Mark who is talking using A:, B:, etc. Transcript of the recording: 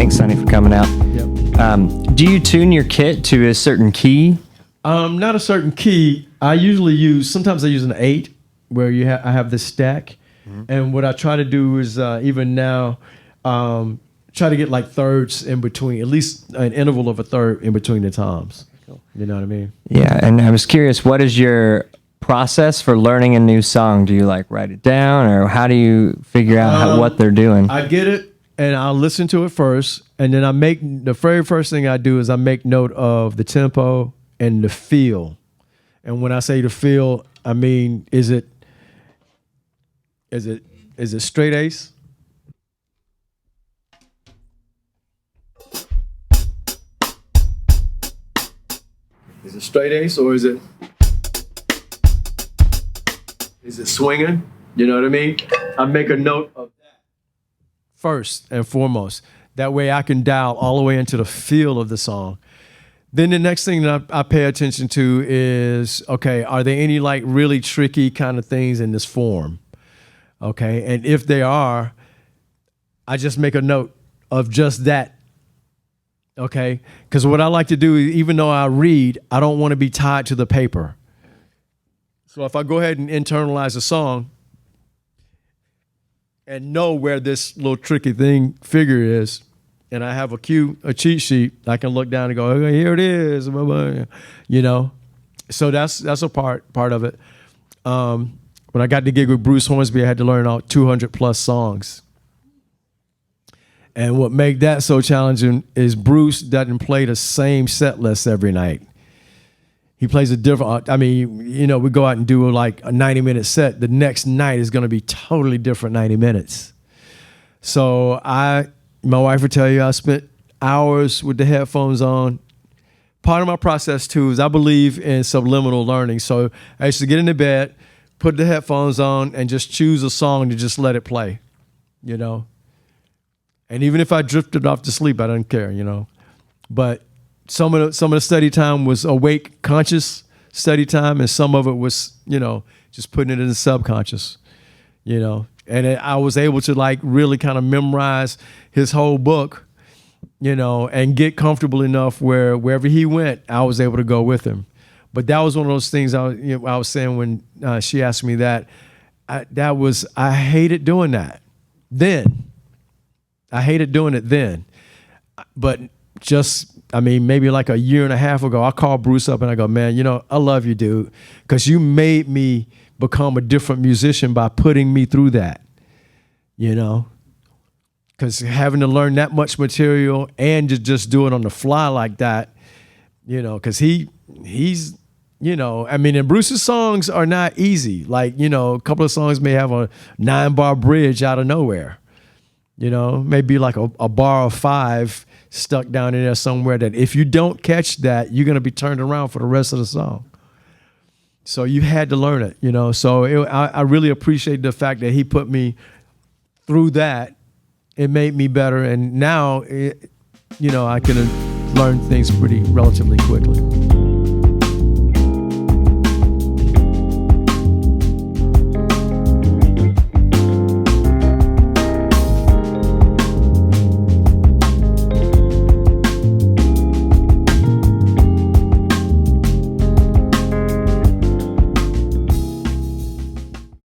A: Thanks, Sonny, for coming out.
B: Yep.
A: Do you tune your kit to a certain key?
B: Not a certain key. Sometimes I use an 8 where I have this stack. And what I try to do is even now try to get like thirds in between, at least an interval of a third in between the toms. Cool. You know what I mean?
A: Yeah, and I was curious, what is your process for learning a new song? Do you like write it down, or how do you figure out what they're doing?
B: I get it and I'll listen to it first, and then the very first thing I do is I make note of the tempo and the feel. And when I say the feel, I mean, is it straight ace? Is it straight ace, or is it swinging? You know what I mean? I make a note of that first and foremost. That way I can dial all the way into the feel of the song. Then the next thing that I pay attention to is, okay, are there any like really tricky kind of things in this form? Okay, and if they are, I just make a note of just that. Okay, because what I like to do, even though I read, I don't want to be tied to the paper. So if I go ahead and internalize a song and know where this little tricky figure is, and I have a cheat sheet, I can look down and go, okay, here it is, you know. So that's a part of it. When I got the gig with Bruce Hornsby, I had to learn all 200 plus songs. And what made that so challenging is Bruce doesn't play the same set list every night. He plays a different, I mean, you know, we go out and do like a 90-minute set. The next night is going to be totally different 90 minutes. So my wife would tell you I spent hours with the headphones on. Part of my process too is I believe in subliminal learning. So I used to get into bed, put the headphones on, and just choose a song to just let it play, you know. And even if I drifted off to sleep, I didn't care, you know. But some of the study time was awake, conscious study time, and some of it was, you know, just putting it in the subconscious, you know. And I was able to like really kind of memorize his whole book, you know, and get comfortable enough where wherever he went, I was able to go with him. But that was one of those things I was saying when she asked me that. I hated doing that then. I hated doing it then. But maybe like a year and a half ago, I called Bruce up and I go, man, you know, I love you, dude, because you made me become a different musician by putting me through that, you know, because having to learn that much material and just do it on the fly like that, you know, because he's, you know, I mean, and Bruce's songs are not easy. Like, you know, a couple of songs may have a 9-bar bridge out of nowhere. You know, maybe like a bar of 5 stuck down in there somewhere that if you don't catch that, you're going to be turned around for the rest of the song. So you had to learn it, you know. So I really appreciate the fact that he put me through that. It made me better. And now, you know, I can learn things pretty relatively quickly.